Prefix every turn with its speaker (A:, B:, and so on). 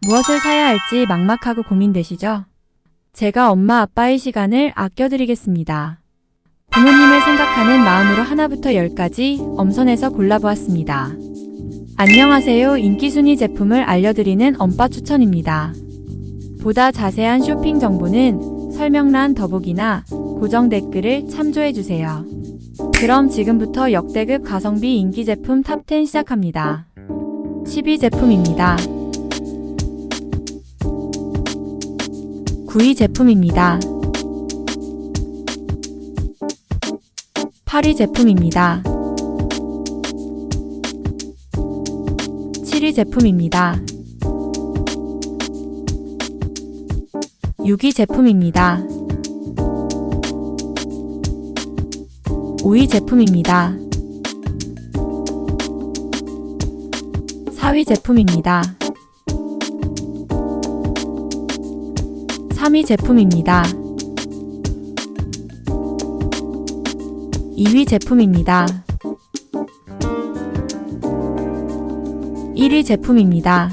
A: 무엇을 사야 할지 막막하고 고민되시죠? 제가 엄마 아빠의 시간을 아껴드리겠습니다. 부모님을 생각하는 마음으로 하나부터 10까지 엄선해서 골라보았습니다. 안녕하세요. 인기순위 제품을 알려드리는 엄빠 추천입니다. 보다 자세한 쇼핑 정보는 설명란 더보기나 고정 댓글을 참조해주세요. 그럼 지금부터 역대급 가성비 인기 제품 탑10 시작합니다. 10위 제품입니다. 9위 제품입니다. 8위 제품입니다. 7위 제품입니다. 6위 제품입니다. 5위 제품입니다. 4위 제품입니다. 3위 제품입니다. 2위 제품입니다. 1위 제품입니다.